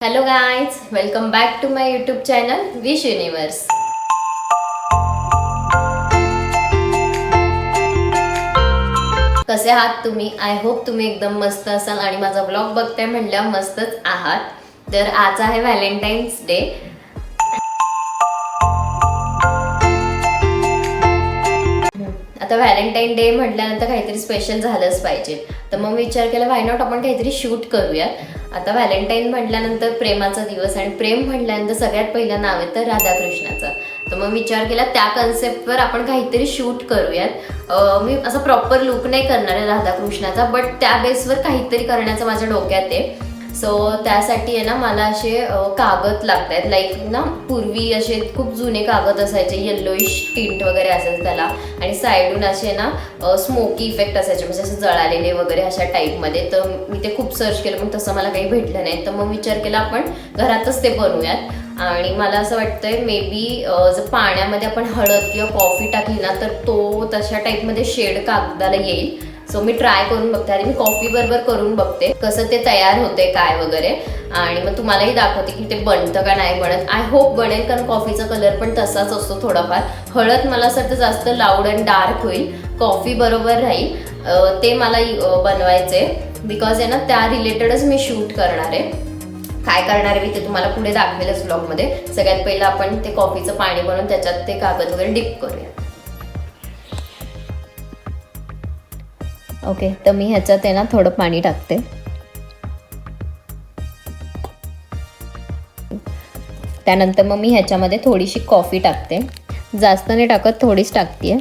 Hello guys, welcome back to my YouTube channel Wish Universe. कसे आहात तुम्ही? I hope तुम्ही एकदम मस्त असाल आणि माझा ब्लॉग बघताय म्हणल्या मस्तच आहात. तर आज आहे व्हॅलेंटाईन्स डे. आता व्हॅलेंटाईन डे म्हटल्यानंतर काहीतरी स्पेशल झालंच पाहिजे. तर मग विचार केला व्हाय नॉट आपण काहीतरी शूट करूयात. आता व्हॅलेंटाईन म्हटल्यानंतर प्रेमाचा दिवस आणि प्रेम म्हटल्यानंतर सगळ्यात पहिलं नाव आहे तर राधाकृष्णाचं. तर मग विचार केला त्या कन्सेप्टवर आपण काहीतरी शूट करूयात. मी असं प्रॉपर लुक नाही करणार आहे राधाकृष्णाचा, बट त्या बेसवर काहीतरी करण्याचं माझ्या डोक्यात आहे. सो त्यासाठी आहे ना मला असे कागद लागत आहेत. लाईक ना पूर्वी असे खूप जुने कागद असायचे, येल्लोइश टिंट वगैरे असायचं त्याला, आणि साईडून असे ना स्मोकी इफेक्ट असायचे, म्हणजे असं जळालेले वगैरे अशा टाईपमध्ये. तर मी ते खूप सर्च केलं पण तसं मला काही भेटलं नाही. तर मग विचार केला आपण घरातच ते बनवूयात. आणि मला असं वाटतंय मे बी जर पाण्यामध्ये आपण हळद किंवा कॉफी टाकली ना तर तो तशा टाईपमध्ये शेड कागदाला येईल. सो मी ट्राय करून बघते. आणि मी कॉफी बरोबर करून बघते कसं ते तयार होते काय वगैरे, आणि मग तुम्हालाही दाखवते की ते बनतं का नाही बनत. आय होप बनेल, कारण कॉफीचा कलर पण तसाच असतो थोडाफार. हळद मला असं वाटतं जास्त लाऊड अँड डार्क होईल, कॉफी बरोबर राहील. ते मला बनवायचे बिकॉज आहे ना त्या रिलेटेडच मी शूट करणार आहे. काय करणार आहे मी ते तुम्हाला पुढे दाखवेलच ब्लॉगमध्ये. सगळ्यात पहिलं आपण ते कॉफीचं पाणी बनवून त्याच्यात ते कागद वगैरे डिप करूया. ओके, तर मी ह्याच्यात आहे ना थोडं पाणी टाकते. त्यानंतर मग मी ह्याच्यामध्ये थोडीशी कॉफी टाकते. जास्त नाही टाकत, थोडीच टाकते.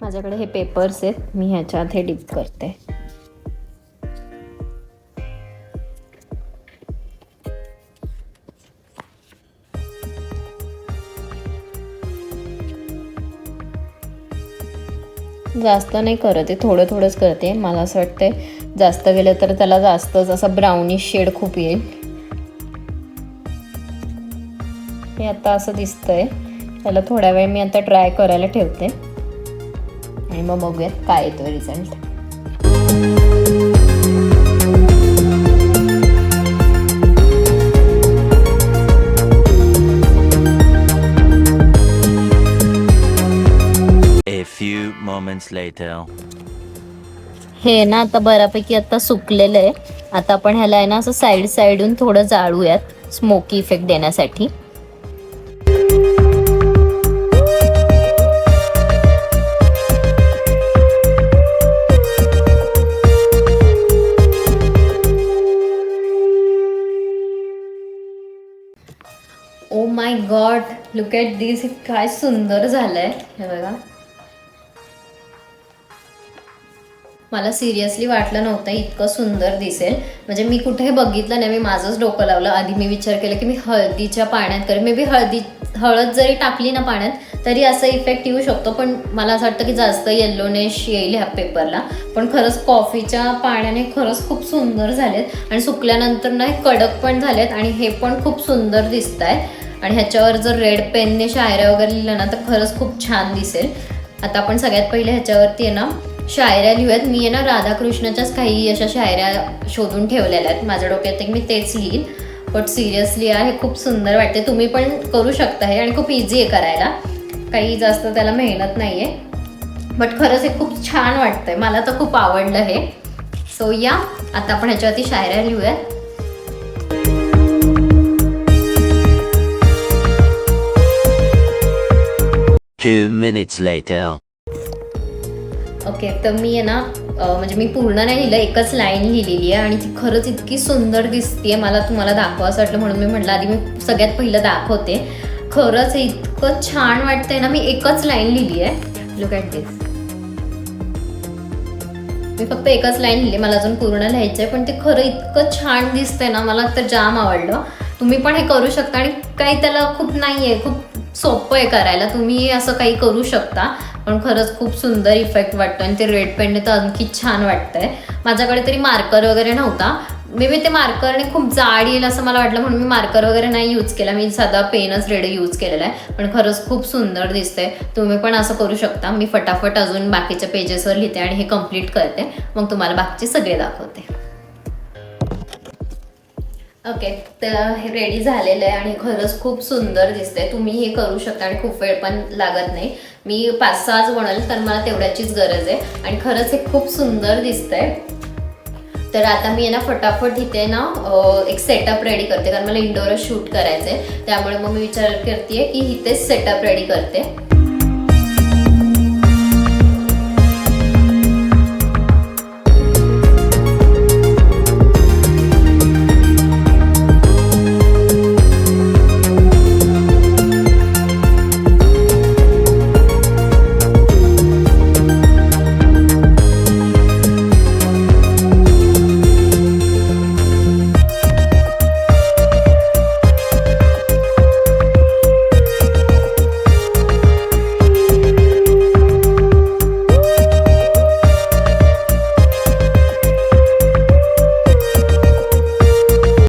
माझ्याकडे हे पेपर्स आहेत, मी ह्याच्यात हे डिप करते. जास्त नाही करत आहे, थोडं थोडंच करते. मला असं वाटतंय जास्त गेलं तर त्याला जास्तच असं ब्राउनिश शेड खूप येईल. हे आता असं दिसतंय. त्याला थोड्या वेळ मी आता ट्राय करायला ठेवते आणि मग बघूयात काय येतो रिझल्ट. few moments later. हे ना आता बऱ्यापैकी आता सुकलेलं आहे. आता आपण ह्याला आहे ना असं साईडून थोडं जाळूयात स्मोकी इफेक्ट देण्यासाठी. Oh my God, look at this. हे काय सुंदर झालंय हे बघा. मला सिरियसली वाटलं नव्हतं इतकं सुंदर दिसेल. म्हणजे मी कुठे बघितलं नाही, मी माझंच डोकं लावलं. आधी मी विचार केला की मी हळदीच्या पाण्यात करेन. मे बी हळद जरी टाकली ना पाण्यात तरी असा इफेक्ट येऊ शकतो, पण मला असं वाटतं की जास्त येल्लोनेश येईल ह्या पेपरला. पण खरंच कॉफीच्या पाण्याने खरंच खूप सुंदर झालेत, आणि सुकल्यानंतर ना हे कडक पण झालेत आणि हे पण खूप सुंदर दिसत आहेत. आणि ह्याच्यावर जर रेड पेनने शायऱ्या वगैरे लिहिलं ना तर खरंच खूप छान दिसेल. आता आपण सगळ्यात पहिले ह्याच्यावरती आहे ना शायऱ्या लिहूयात. मी आहे ना राधाकृष्णाच्याच काही अशा शायऱ्या शोधून ठेवलेल्या आहेत माझ्या डोक्यात, मी तेच लिहीन. बट सिरियसली आहे, हे खूप सुंदर वाटते. तुम्ही पण करू शकता हे, आणि खूप इझी आहे करायला. काही जास्त त्याला मेहनत नाही आहे, बट खरंच हे खूप छान वाटतंय. मला तर खूप आवडलं हे. सो या, आता आपण ह्याच्यावरती शायऱ्या लिहूयात. Two minutes later. ओके, तर मी आहे ना म्हणजे मी पूर्ण नाही लिहिलं, एकच लाईन लिहिलेली आहे आणि ती खरंच इतकी सुंदर दिसते. मला तुम्हाला दाखवा असं वाटलं म्हणून मी म्हटलं आधी मी सगळ्यात पहिलं दाखवते. खरंच हे इतकं छान वाटतंय ना. मी एकच लाईन लिहिली आहे. लुक ॲट दिस. मी फक्त एकच लाईन लिहिली, मला अजून पूर्ण लिहायचं आहे, पण ते खरं इतकं छान दिसतंय ना, मला तर जाम आवडलं. तुम्ही पण हे करू शकता, आणि काही त्याला खूप नाही आहे, खूप सोपं आहे करायला. तुम्ही असं काही करू शकता, पण खरंच खूप सुंदर इफेक्ट वाटतो. आणि ते रेड पेनने तर आणखी छान वाटतंय. माझ्याकडे तरी मार्कर वगैरे नव्हता, मे बी ते मार्करने खूप जाड येईल असं मला वाटलं, म्हणून मी मार्कर वगैरे नाही यूज केला. मी साधा पेनच रेडी यूज केलेला आहे, पण खरंच खूप सुंदर दिसते. तुम्ही पण असं करू शकता. मी फटाफट अजून बाकीच्या पेजेसवर लिहिते आणि हे कम्प्लीट करते, मग तुम्हाला बाकीचे सगळे दाखवते. ओके, तर हे रेडी झालेलं आहे आणि खरंच खूप सुंदर दिसतंय. तुम्ही हे करू शकता आणि खूप वेळ पण लागत नाही. मी 5-6च बनवले, तर मला तेवढ्याचीच गरज आहे आणि खरंच हे खूप सुंदर दिसतंय. तर आता मी ना फटाफट इथे ना एक सेटअप रेडी करते, कारण मला इंडोरच शूट करायचं आहे. त्यामुळे मग मी विचार करते की इथेच सेटअप रेडी करते.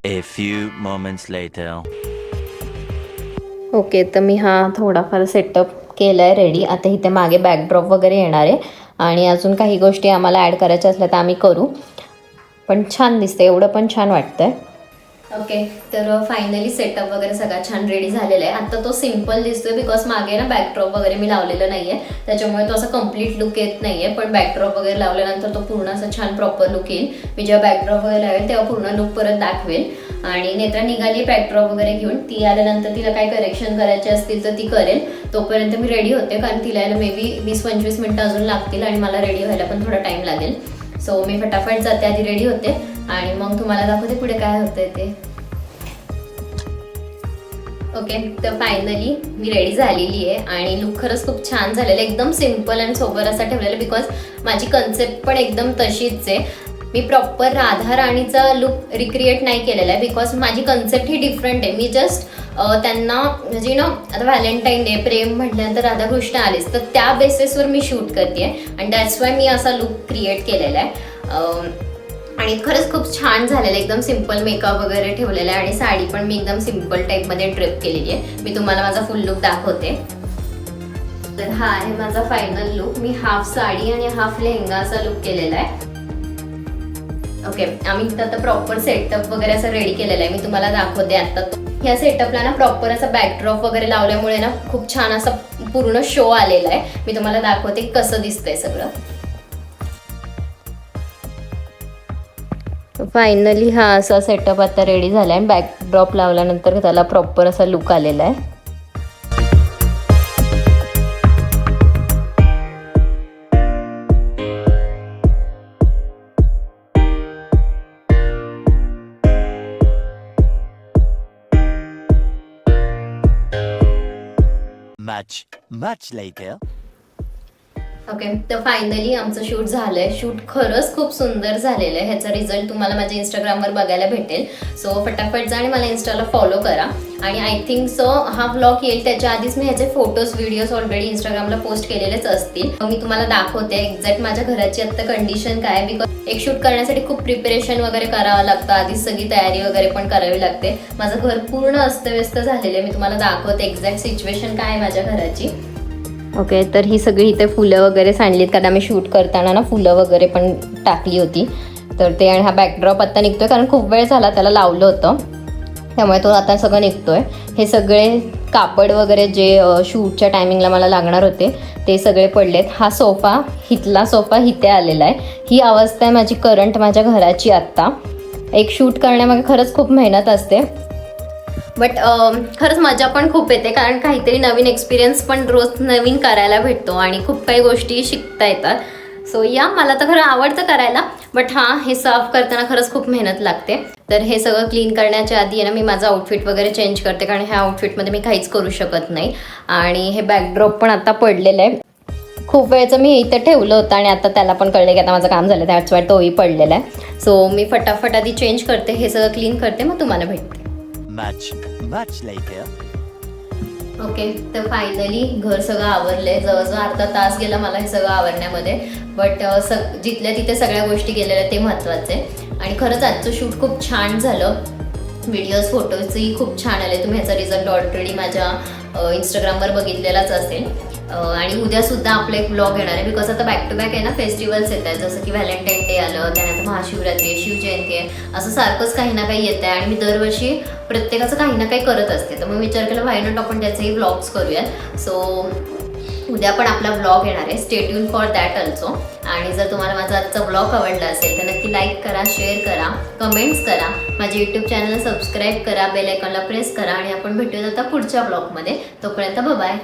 A few moments later. Okay, तर मी हा थोडाफार सेटअप केला आहे रेडी. आता इथे मागे बॅकड्रॉप वगैरे येणार आहे आणि अजून काही गोष्टी आम्हाला ॲड करायच्या असल्या तर आम्ही करू. पण छान दिसतं, एवढं पण छान वाटतंय. ओके, तर फायनली सेटअप वगैरे सगळा छान रेडी झालेला आहे. आता तो सिम्पल दिसतोय बिकॉज मागे ना बॅकड्रॉप वगैरे मी लावलेलं नाही आहे, त्याच्यामुळे तो असा कम्प्लीट लुक येत नाही आहे. पण बॅकड्रॉप वगैरे लावल्यानंतर तो पूर्ण असं छान प्रॉपर लुक येईल. मी जेव्हा बॅकड्रॉप वगैरे लावेल तेव्हा पूर्ण लुक परत दाखवेल. आणि नेत्रा निघाली बॅकड्रॉप वगैरे घेऊन. ती आल्यानंतर तिला काय करेक्शन करायचे असतील तर ती करेल. तोपर्यंत मी रेडी होते, कारण तिला यायला मे बी 20-25 मिनटं अजून लागतील आणि मला रेडी व्हायला पण थोडा टाईम लागेल. सो मी फटाफट जाते, आधी रेडी होते आणि मग तुम्हाला दाखवते पुढे काय होतंय ते. ओके, तर फायनली मी रेडी झालेली आहे आणि लुक खरंच खूप छान झालेलं आहे. एकदम सिम्पल आणि सोबर असा ठेवलेला आहे बिकॉज माझी कन्सेप्ट पण एकदम तशीच आहे. मी प्रॉपर राधा राणीचा लुक रिक्रिएट नाही केलेला आहे बिकॉज माझी कन्सेप्ट ही डिफरंट आहे. मी जस्ट त्यांना म्हणजे आता व्हॅलेंटाईन डे, प्रेम म्हटल्यानंतर राधाकृष्ण आलेच, तर त्या बेसिसवर मी शूट करते आणि दॅट्स वाय मी असा लुक क्रिएट केलेला आहे. आणि खरंच खूप छान झालेलं आहे. एकदम सिम्पल मेकअप वगैरे ठेवलेला आहे आणि साडी पण मी एकदम सिम्पल टाईपमध्ये ड्रेप केलेली आहे. मी तुम्हाला माझा फुल लुक दाखवते. तर हा आहे माझा फायनल लुक. मी हाफ साडी आणि हाफ लेहंगा असा लुक केलेला आहे. ओके, आम्ही आता प्रॉपर सेटअप वगैरे असं रेडी केलेलं आहे. मी तुम्हाला दाखवते आता. ह्या सेटअपला ना प्रॉपर असा बॅकड्रॉप वगैरे लावल्यामुळे ना खूप छान असा पूर्ण शो आलेला आहे. मी तुम्हाला दाखवते कसं दिसतंय सगळं. फायनली हा असा सेटअप आता रेडी झाला आहे. बॅकड्रॉप लावल्यानंतर त्याला प्रॉपर असा लुक आलेला आहे. Much later. ओके, तर फायनली आमचं शूट झालंय. शूट खरंच खूप सुंदर झालेलं आहे. ह्याचा रिझल्ट तुम्हाला माझ्या इंस्टाग्रामवर बघायला भेटेल. सो फटाफट जा आणि मला इंस्टाला फॉलो करा. आणि आय थिंक सो हा व्लॉग येईल त्याच्या आधीच मी ह्याचे फोटोज व्हिडिओज ऑलरेडी इंस्टाग्रामला पोस्ट केलेलेच असतील. मी तुम्हाला दाखवते एक्झॅक्ट माझ्या घराची आत्ता कंडिशन काय आहे. बिकॉज एक शूट करण्यासाठी खूप प्रिपरेशन वगैरे करावं लागतं, आधीच सगळी तयारी वगैरे पण करावी लागते. माझं घर पूर्ण अस्तव्यस्त झालेलं आहे. मी तुम्हाला दाखवते एक्झॅक्ट सिच्युएशन काय आहे माझ्या घराची. ओके, तर ही सगळी इथे फुलं वगैरे सांडलीत, कारण आम्ही शूट करताना ना फुलं वगैरे पण टाकली होती. तर ते आणि हा बॅकड्रॉप आता निघतोय, कारण खूप वेळ झाला त्याला लावलं होतं, त्यामुळे तो आता सगळं निघतोय. हे सगळे कापड वगैरे जे शूटच्या टायमिंगला मला लागणार होते ते सगळे पडलेत. हा सोफा, हिथला सोफा इथे आलेला आहे. ही अवस्था आहे माझी करंट माझ्या घराची आत्ता. एक शूट करण्यामागे खरंच खूप मेहनत असते, बट खरंच मजा पण खूप येते, कारण काहीतरी नवीन एक्सपिरियन्स पण रोज नवीन करायला भेटतो आणि खूप काही गोष्टी शिकता येतात. सो या मला तर खरं आवडतं करायला, बट हां, हे साफ करताना खरंच खूप मेहनत लागते. तर हे सगळं क्लीन करण्याच्या आधी आहे ना मी माझं आउटफिट वगैरे चेंज करते, कारण ह्या आउटफिटमध्ये मी काहीच करू शकत नाही. आणि हे बॅकड्रॉप पण आता पडलेलं आहे. खूप वेळचं मी इथं ठेवलं होतं आणि आता त्याला पण कळलं की आता माझं काम झालं, त्याच वेळ तोही पडलेला आहे. सो मी फटाफट आधी चेंज करते, हे सगळं क्लीन करते, मग तुम्हाला भेटते. Much later. ओके, तर फायनली घर सगळं आवरलंय. जवळजवळ अर्धा तास गेला मला हे सगळं आवरण्यामध्ये, बट जिथल्या तिथे सगळ्या गोष्टी गेलेल्या ते महत्त्वाचे. आणि खरंच आजचं शूट खूप छान झालं. व्हिडिओज फोटोजही खूप छान आले. तुम्ही ह्याचा रिझल्ट ऑलरेडी माझ्या इंस्टाग्रामवर बघितलेलाच असेल. आणि उद्यासुद्धा आपलं एक ब्लॉग येणार आहे, बिकॉज आता बॅक टू बॅक आहे ना फेस्टिवल्स येत आहेत, जसं की व्हॅलेंटाईन डे आलं, त्यानंतर महाशिवरात्री आहे, शिवजयंती आहे, असं सारखंच काही ना काही येतं आहे आणि मी दरवर्षी प्रत्येकाचं काही ना काही करत असते. तर मग विचार केला व्हाय नॉट आपण त्याचेही ब्लॉग्स करूयात. सो उद्या पण आपला ब्लॉग येणार आहे. Stay tune for that also. आणि जर तुम्हाला माझा आजचा ब्लॉग आवडला असेल तर नक्की लाईक करा, शेअर करा, कमेंट्स करा, माझ्या यूट्यूब चॅनलला सबस्क्राईब करा, बेल आयकॉनला प्रेस करा आणि आपण भेटूयात आता पुढच्या ब्लॉगमध्ये. तोपर्यंत बाय.